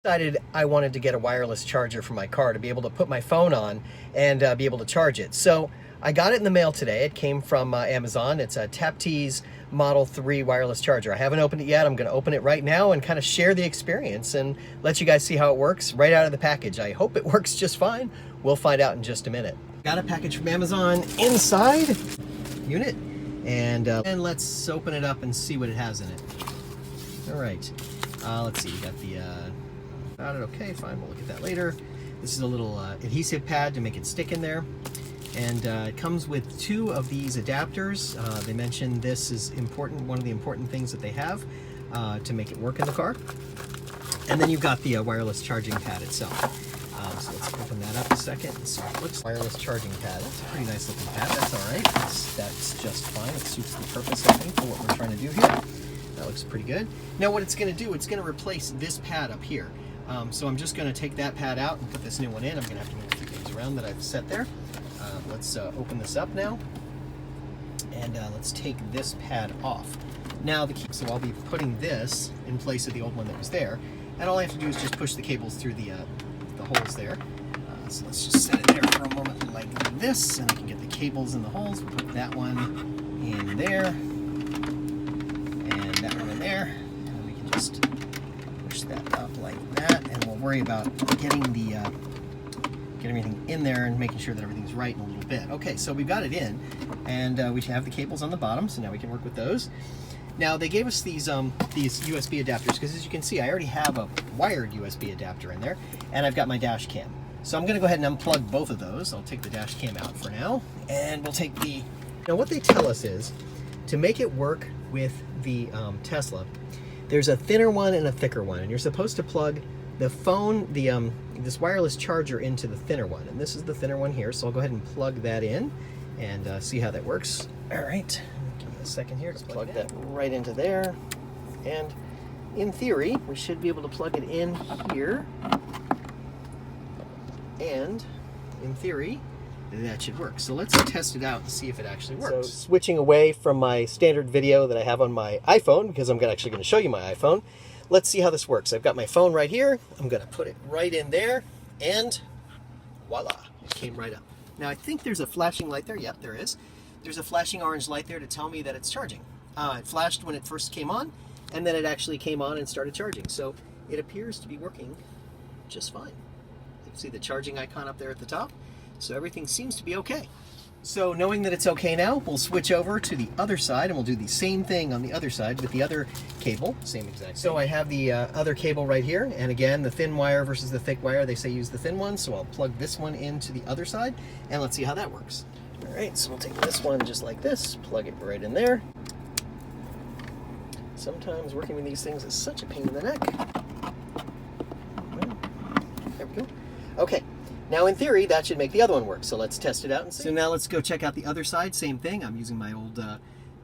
Decided I wanted to get a wireless charger for my car to be able to put my phone on and be able to charge it. So I got it in the mail today. It came from Amazon. It's a Taptes Model 3 wireless charger. I haven't opened it yet. I'm going to open it right now and kind of share the experience and let you guys see how it works right out of the package. I hope it works just fine. We'll find out in just a minute. Got a package from Amazon inside unit, and let's open it up and see what it has in it. All right. Let's see. We got the got it. Okay, fine. We'll look at that later. This is a little adhesive pad to make it stick in there, and it comes with 2 of these adapters. They mentioned this is important, one of the important things that they have to make it work in the car. And then you've got the wireless charging pad itself. So let's open that up a second and see what it looks like. Wireless charging pad. That's a pretty nice looking pad. That's all right. That's just fine. It suits the purpose, I think, for what we're trying to do here. That looks pretty good. Now what it's going to do, it's going to replace this pad up here. So I'm just going to take that pad out and put this new one in. I'm going to have to move a few things around that I've set there. Let's open this up now, and let's take this pad off. Now so I'll be putting this in place of the old one that was there, and all I have to do is just push the cables through the holes there. So let's just set it there for a moment like this, and I can get the cables in the holes. We'll put that one in there, and that one in there, and we can just push that up like that, and we'll worry about getting everything in there and making sure that everything's right in a little bit. Okay, so we've got it in, and we have the cables on the bottom, so now we can work with those. Now they gave us these USB adapters because, as you can see, I already have a wired USB adapter in there, and I've got my dash cam. So I'm going to go ahead and unplug both of those. I'll take the dash cam out for now, and we'll take the... Now what they tell us is, to make it work with the Tesla, there's a thinner one and a thicker one, and you're supposed to plug the phone, this wireless charger, into the thinner one, and this is the thinner one here. So I'll go ahead and plug that in and see how that works. All right, give me a second here to plug that right into there, and in theory we should be able to plug it in here, and in theory that should work. So let's test it out and see if it actually works. So switching away from my standard video that I have on my iPhone, because I'm actually going to show you my iPhone, let's see how this works. I've got my phone right here. I'm going to put it right in there, and voila, it came right up. Now I think there's a flashing light there. Yep, there is. There's a flashing orange light there to tell me that it's charging. It flashed when it first came on, and then it actually came on and started charging. So it appears to be working just fine. You can see the charging icon up there at the top. So everything seems to be okay. So knowing that it's okay now, we'll switch over to the other side, and we'll do the same thing on the other side with the other cable. Same exact thing. So I have the other cable right here, and again, the thin wire versus the thick wire, they say use the thin one, so I'll plug this one into the other side, and let's see how that works. All right, so we'll take this one just like this, plug it right in there. Sometimes working with these things is such a pain in the neck. There we go. Okay. Now, in theory, that should make the other one work. So let's test it out and see. So now let's go check out the other side. Same thing. I'm using my old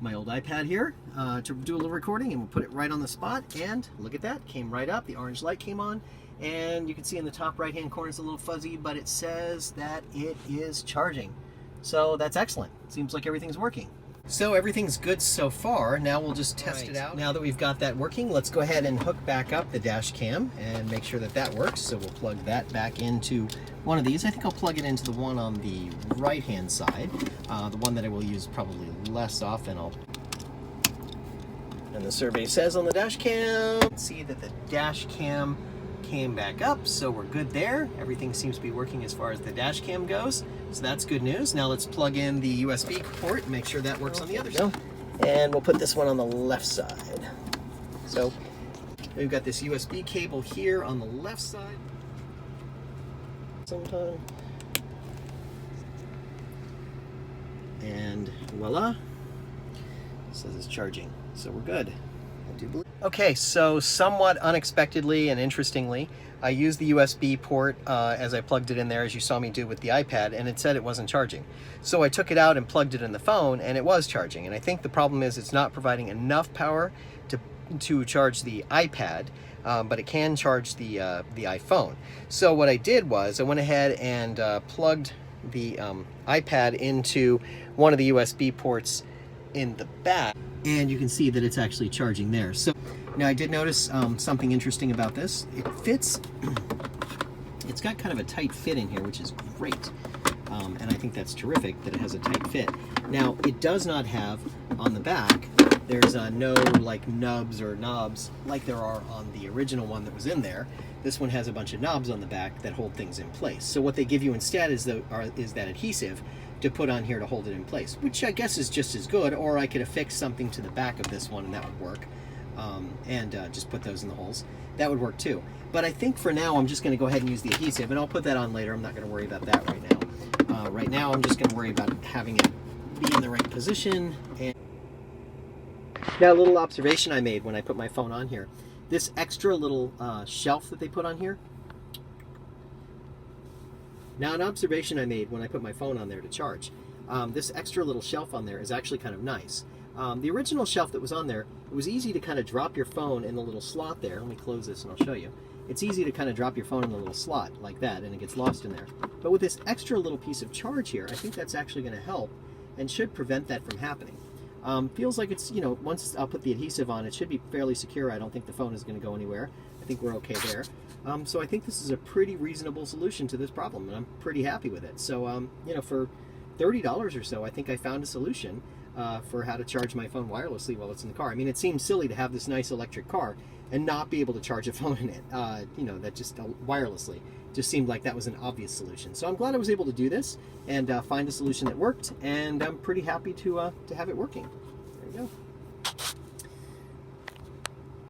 iPad here to do a little recording, and we'll put it right on the spot. And look at that. Came right up. The orange light came on. And you can see in the top right-hand corner it's a little fuzzy, but it says that it is charging. So that's excellent. Seems like everything's working. So everything's good so far. Now we'll just test it out. Now that we've got that working, let's go ahead and hook back up the dash cam and make sure that that works. So we'll plug that back into one of these. I think I'll plug it into the one on the right-hand side, the one that I will use probably less often. And the survey says on the dash cam, see that the dash cam came back up, so we're good there. Everything seems to be working as far as the dash cam goes, so that's good news. Now let's plug in the USB port and make sure that works on the other side. And we'll put this one on the left side. So we've got this USB cable here on the left side. Sometime. And voila, it says it's charging, so we're good. I do believe. Okay, so somewhat unexpectedly and interestingly, I used the USB port as I plugged it in there, as you saw me do with the iPad, and it said it wasn't charging. So I took it out and plugged it in the phone, and it was charging. And I think the problem is it's not providing enough power to charge the iPad, but it can charge the iPhone. So what I did was I went ahead and plugged the iPad into one of the USB ports in the back, and you can see that it's actually charging there. So Now I did notice something interesting about this. It fits, it's got kind of a tight fit in here, which is great. And I think that's terrific that it has a tight fit. Now, it does not have on the back, there's no like nubs or knobs like there are on the original one that was in there. This one has a bunch of knobs on the back that hold things in place. So what they give you instead is that adhesive to put on here to hold it in place, which I guess is just as good, or I could affix something to the back of this one and that would work. Just put those in the holes. That would work too. But I think for now I'm just going to go ahead and use the adhesive, and I'll put that on later. I'm not going to worry about that right now. Right now I'm just going to worry about having it be in the right position. And now, a little observation I made when I put my phone on here. This extra little shelf that they put on here. Now, an observation I made when I put my phone on there to charge. This extra little shelf on there is actually kind of nice. The original shelf that was on there, it was easy to kind of drop your phone in the little slot there. Let me close this and I'll show you. It's easy to kind of drop your phone in the little slot like that, and it gets lost in there. But with this extra little piece of charge here, I think that's actually going to help and should prevent that from happening. Feels like it's, once I'll put the adhesive on, it should be fairly secure. I don't think the phone is going to go anywhere. I think we're okay there. So I think this is a pretty reasonable solution to this problem, and I'm pretty happy with it. So, for $30 or so, I think I found a solution for how to charge my phone wirelessly while it's in the car. I mean, it seems silly to have this nice electric car and not be able to charge a phone in it, that just wirelessly. Just seemed like that was an obvious solution. So I'm glad I was able to do this and find a solution that worked, and I'm pretty happy to have it working. There you go.